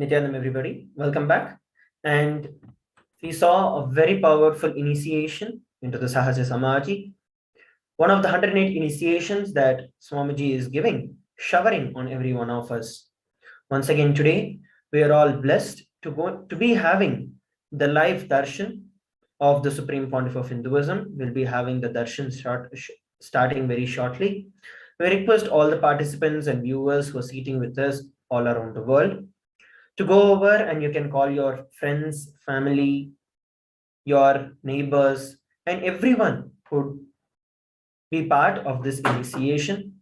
Nithyananda, everybody. Welcome back. And we saw a very powerful initiation into the Sahaja Samadhi, one of the 108 initiations that Swamiji is giving, showering on every one of us. Once again, today, we are all blessed to be having the live darshan of the Supreme Pontiff of Hinduism. We'll be having the darshan starting very shortly. We request all the participants and viewers who are sitting with us all around the world to go over, and you can call your friends, family, your neighbors, and everyone who be part of this initiation.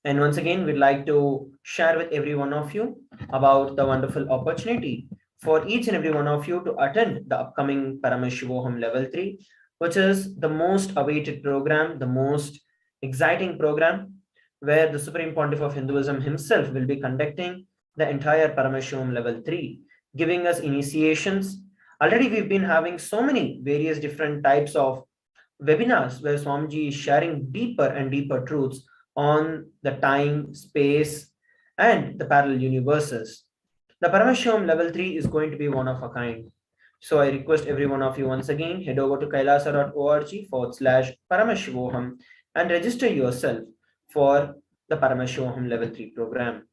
And once again, we'd like to share with every one of you about the wonderful opportunity for each and every one of you to attend the upcoming Paramashivoham Level 3, which is the most awaited program, the most exciting program, where the Supreme Pontiff of Hinduism himself will be conducting the entire Paramashivoham Level 3, giving us initiations. Already we've been having so many various different types of webinars where Swamiji is sharing deeper and deeper truths on the time, space, and the parallel universes. The Paramashivoham Level 3 is going to be one of a kind. So I request every one of you once again, head over to kailasa.org/Paramashivoham and register yourself for the Paramashivoham Level 3 program.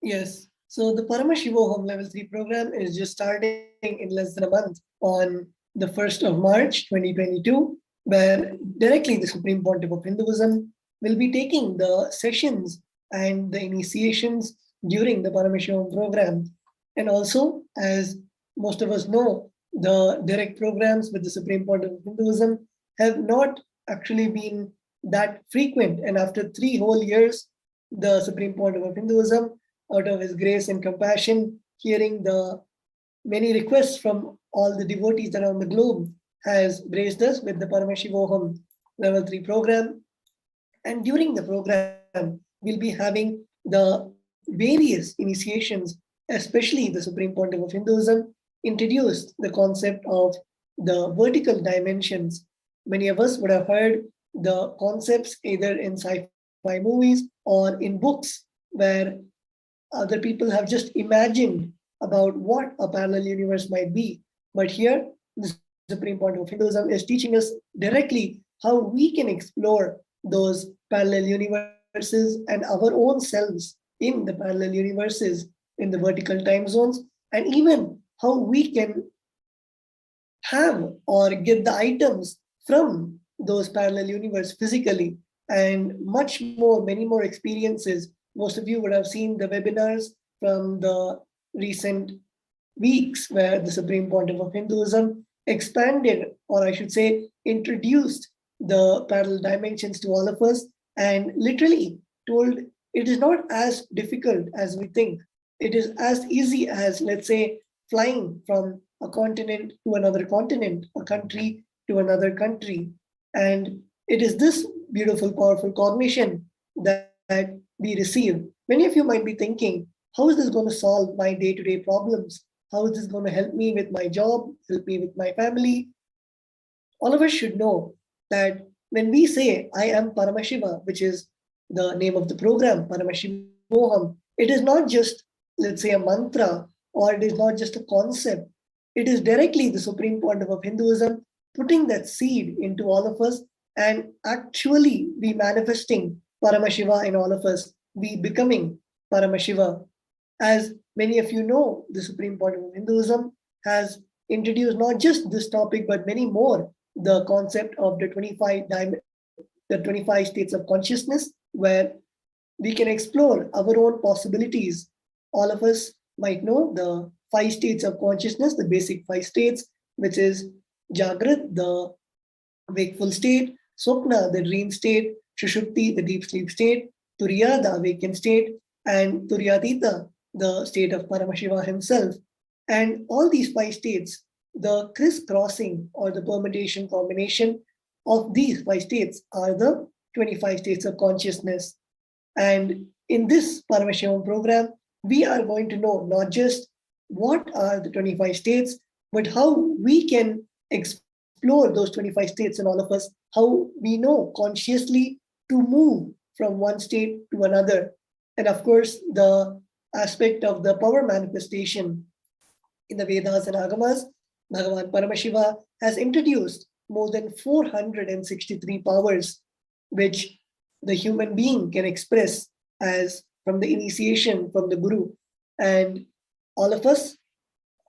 Yes. So the Paramashivoham Level 3 program is just starting in less than a month on the 1st of March 2022, where directly the Supreme Pontiff of Hinduism will be taking the sessions and the initiations during the Paramashivoham program. And also, as most of us know, the direct programs with the Supreme Pontiff of Hinduism have not actually been that frequent. And after 3 whole years, the Supreme Pontiff of Hinduism, out of his grace and compassion, hearing the many requests from all the devotees around the globe, has graced us with the Paramashivoham Level 3 program. And during the program, we'll be having the various initiations, especially the Supreme Pontiff of Hinduism introduced the concept of the vertical dimensions. Many of us would have heard the concepts either in sci-fi movies or in books, where other people have just imagined about what a parallel universe might be. But here, the Supreme Pontiff of Hinduism is teaching us directly how we can explore those parallel universes and our own selves in the parallel universes in the vertical time zones, and even how we can have or get the items from those parallel universe physically, and much more, many more experiences. Most of you would have seen the webinars from the recent weeks where the Supreme Pontiff of Hinduism expanded, or I should say, introduced the parallel dimensions to all of us and literally told it is not as difficult as we think. It is as easy as, let's say, flying from a continent to another continent, a country to another country. And it is this beautiful, powerful cognition that we receive. Many of you might be thinking, how is this going to solve my day-to-day problems? How is this going to help me with my job, help me with my family? All of us should know that when we say, I am Paramashiva, which is the name of the program, Paramashivoham, it is not just, let's say, a mantra, or it is not just a concept. It is directly the Supreme Pontiff of Hinduism putting that seed into all of us and actually be manifesting Paramashiva in all of us, be becoming Paramashiva. As many of you know, the Supreme Pontiff of Hinduism has introduced not just this topic, but many more, the concept of the 25 states of consciousness, where we can explore our own possibilities. All of us might know the 5 states of consciousness, the basic 5 states, which is Jagrat, the wakeful state, Swapna, the dream state, Shushupti, the deep sleep state, Turiya, the awakened state, and Turyatita, the state of Paramashiva himself. And all these 5 states, the crisscrossing or the permutation combination of these 5 states are the 25 states of consciousness. And in this Paramashivam program, we are going to know not just what are the 25 states, but how we can explore those 25 states in all of us, how we know consciously to move from one state to another, And of course, the aspect of the power manifestation in the Vedas and Agamas, Bhagavan Paramashiva has introduced more than 463 powers which the human being can express as from the initiation from the Guru. And all of us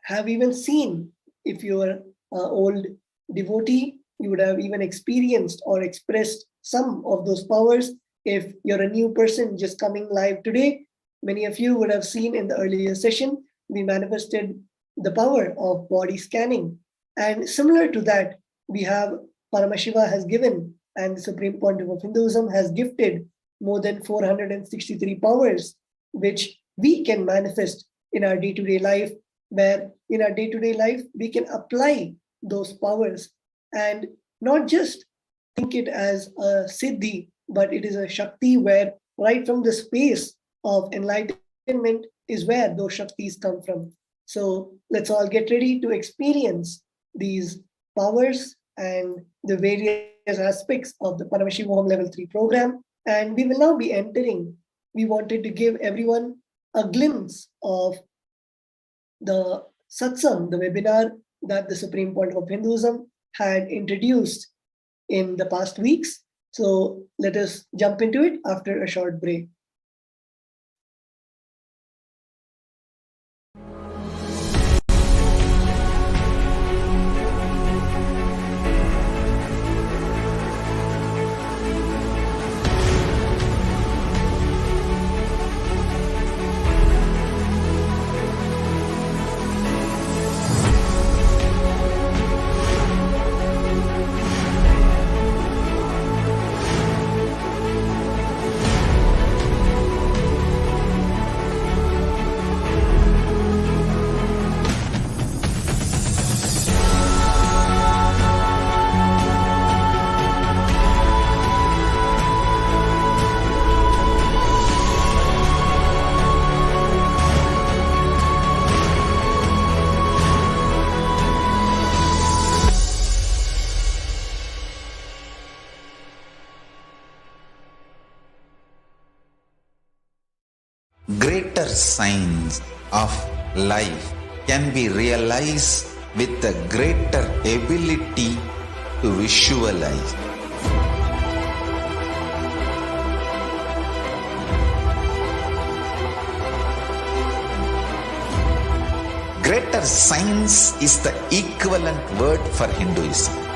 have even seen, if you are an old devotee, you would have even experienced or expressed some of those powers. If you're a new person just coming live today, many of you would have seen in the earlier session, we manifested the power of body scanning. And similar to that, we have Paramashiva has given, and the Supreme Pontiff of Hinduism has gifted more than 463 powers, which we can manifest in our day-to-day life, where in our day-to-day life, we can apply those powers and not just think it as a siddhi, but it is a shakti where right from the space of enlightenment is where those shaktis come from. So let's all get ready to experience these powers and the various aspects of the Paramashivoham Level 3 program. And we will now be entering. We wanted to give everyone a glimpse of the SATSANG, the webinar that the Supreme Pontiff of Hinduism had introduced in the past weeks. So let us jump into it after a short break. Greater signs of life can be realized with a greater ability to visualize. Greater science is the equivalent word for Hinduism.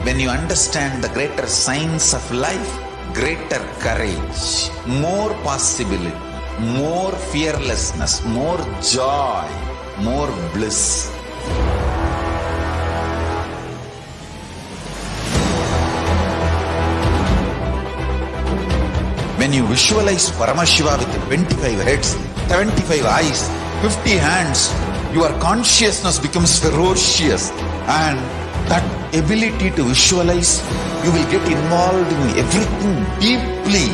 When you understand the greater science of life, greater courage, more possibility, more fearlessness, more joy, more bliss. When you visualize Paramashiva with 25 heads, 75 eyes, 50 hands, your consciousness becomes ferocious, and that ability to visualize, you will get involved in everything deeply.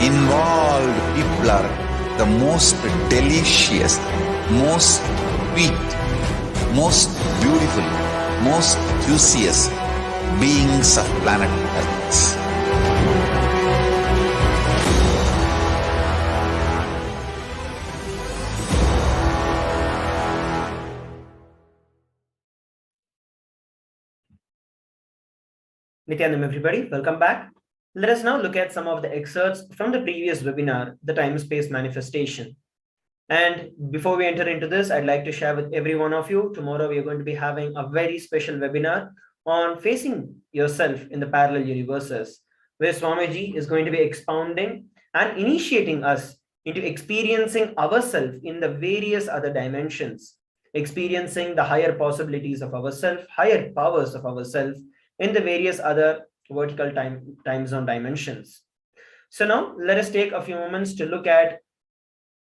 Involved people are the most delicious, most sweet, most beautiful, most juiciest beings of planet Earth. Nithyanam, everybody, welcome back. Let us now look at some of the excerpts from the previous webinar, the time-space manifestation. And before we enter into this, I'd like to share with every one of you, tomorrow we are going to be having a very special webinar on facing yourself in the parallel universes, where Swamiji is going to be expounding and initiating us into experiencing ourselves in the various other dimensions, experiencing the higher possibilities of ourselves, higher powers of ourselves in the various other vertical time zone dimensions. So now let us take a few moments to look at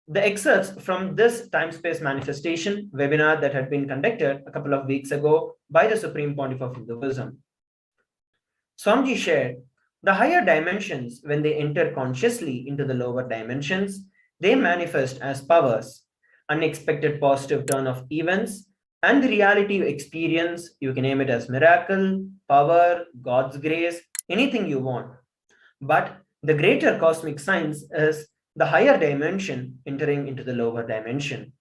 the excerpts from this time-space manifestation webinar that had been conducted a couple of weeks ago by the Supreme Pontiff of Hinduism. Swamiji shared The higher dimensions, when they enter consciously into the lower dimensions, they manifest as powers, unexpected positive turn of events, and the reality you experience. You can name it as miracle, power, God's grace, anything you want. But the greater cosmic science is the higher dimension entering into the lower dimension.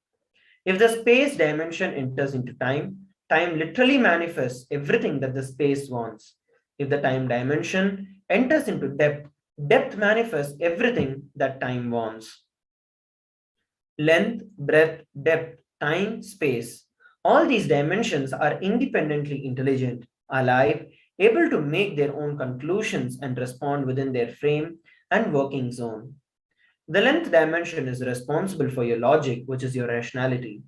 If the space dimension enters into time, time literally manifests everything that the space wants. If the time dimension enters into depth, depth manifests everything that time wants. Length, breadth, depth, time, space. All these dimensions are independently intelligent, alive, able to make their own conclusions and respond within their frame and working zone. The length dimension is responsible for your logic, which is your rationality.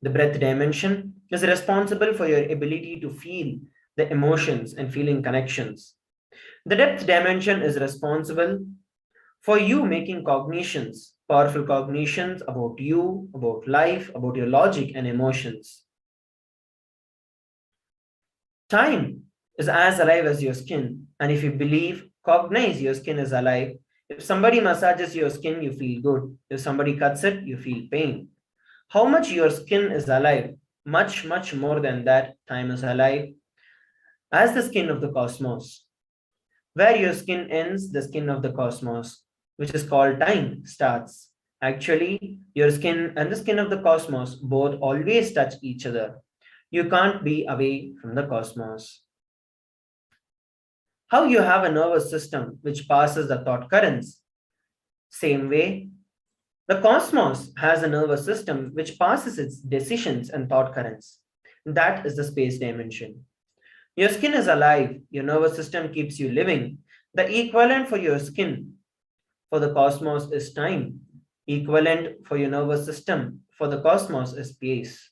The breadth dimension is responsible for your ability to feel the emotions and feeling connections. The depth dimension is responsible for you making cognitions, powerful cognitions about you, about life, about your logic and emotions. Time is as alive as your skin, and if you believe, cognize your skin is alive. If somebody massages your skin, you feel good. If somebody cuts it, you feel pain. How much your skin is alive? Much, much more than that, time is alive as the skin of the cosmos. Where your skin ends, the skin of the cosmos, which is called time, starts. Actually, your skin and the skin of the cosmos both always touch each other. You can't be away from the cosmos. How you have a nervous system which passes the thought currents. Same way, the cosmos has a nervous system which passes its decisions and thought currents. That is the space dimension. Your skin is alive, your nervous system keeps you living. The equivalent for your skin for the cosmos is time. Equivalent for your nervous system for the cosmos is space.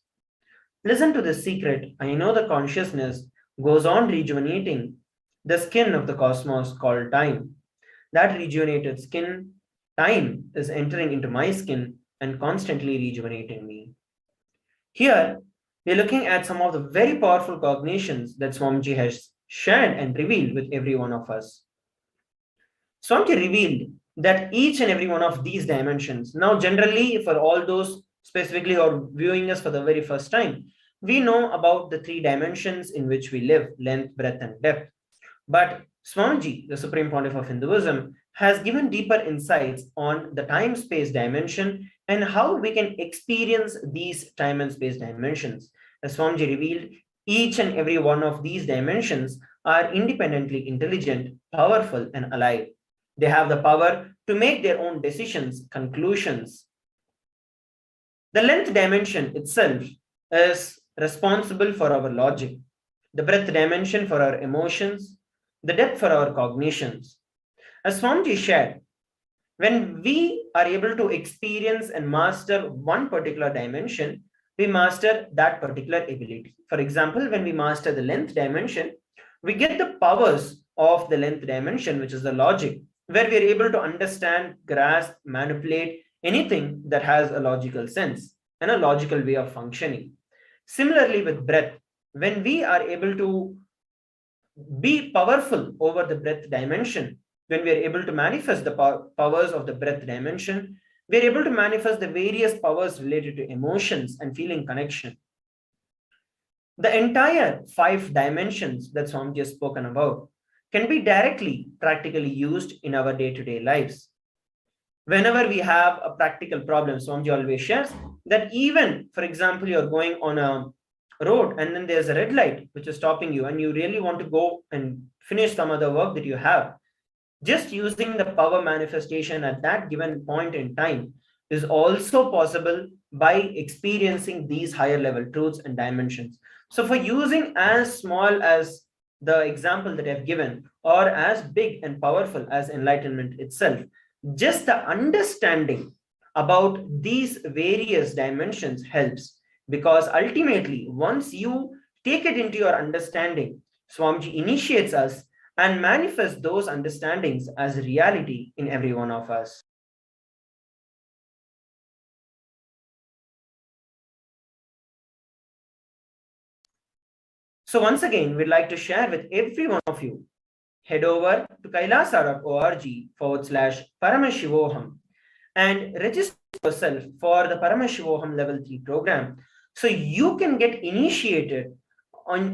Listen to this secret. I know the consciousness goes on rejuvenating the skin of the cosmos called time. That rejuvenated skin, time, is entering into my skin and constantly rejuvenating me. Here, we're looking at some of the very powerful cognitions that Swamiji has shared and revealed with every one of us. Swamiji revealed that each and every one of these dimensions, now generally for all those specifically who are viewing us for the very first time, we know about the three dimensions in which we live, length, breadth, and depth. But Swamiji, the Supreme Pontiff of Hinduism, has given deeper insights on the time-space dimension and how we can experience these time and space dimensions. As Swamiji revealed, each and every one of these dimensions are independently intelligent, powerful, and alive. They have the power to make their own decisions, conclusions. The length dimension itself is responsible for our logic, the breadth dimension for our emotions, the depth for our cognitions. As Swamiji shared, when we are able to experience and master one particular dimension, we master that particular ability. For example, when we master the length dimension, we get the powers of the length dimension, which is the logic, where we are able to understand, grasp, manipulate anything that has a logical sense and a logical way of functioning. Similarly, with breadth, when we are able to be powerful over the breadth dimension, when we are able to manifest the powers of the breadth dimension, we are able to manifest the various powers related to emotions and feeling connection. The entire 5 dimensions that Swamiji has spoken about can be directly, practically used in our day-to-day lives. Whenever we have a practical problem, Swamiji always shares that even, for example, you're going on a road and then there's a red light which is stopping you and you really want to go and finish some other work that you have. Just using the power manifestation at that given point in time is also possible by experiencing these higher level truths and dimensions. So for using as small as the example that I've given or as big and powerful as enlightenment itself, just the understanding about these various dimensions helps, because ultimately once you take it into your understanding, Swamiji initiates us and manifest those understandings as reality in every one of us. So once again, we'd like to share with every one of you head over to kailasa.org/Paramashivoham and register yourself for the Paramashivoham Level 3 program so you can get initiated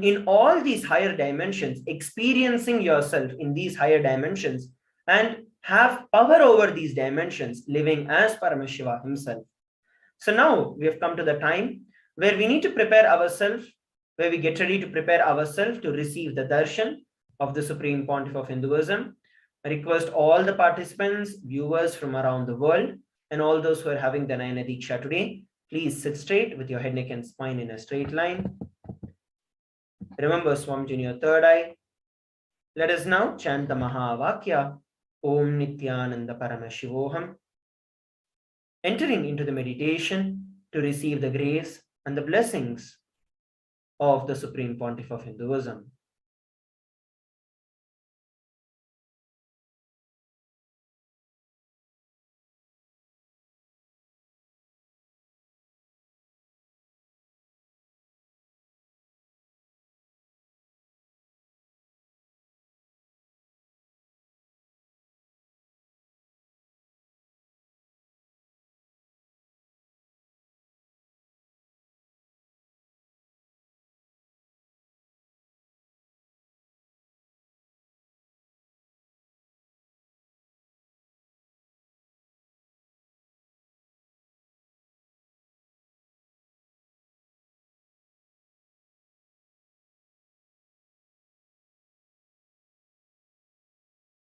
in all these higher dimensions, experiencing yourself in these higher dimensions and have power over these dimensions, living as Paramashiva himself. So now we have come to the time where we need to prepare ourselves, where we get ready to prepare ourselves to receive the darshan of the Supreme Pontiff of Hinduism. I request all the participants, viewers from around the world, and all those who are having the Nayana Diksha today, please sit straight with your head, neck, and spine in a straight line. Remember Swamiji in your third eye. Let us now chant the Mahavakya, Om Nithyananda Paramashivoham, entering into the meditation to receive the grace and the blessings of the Supreme Pontiff of Hinduism.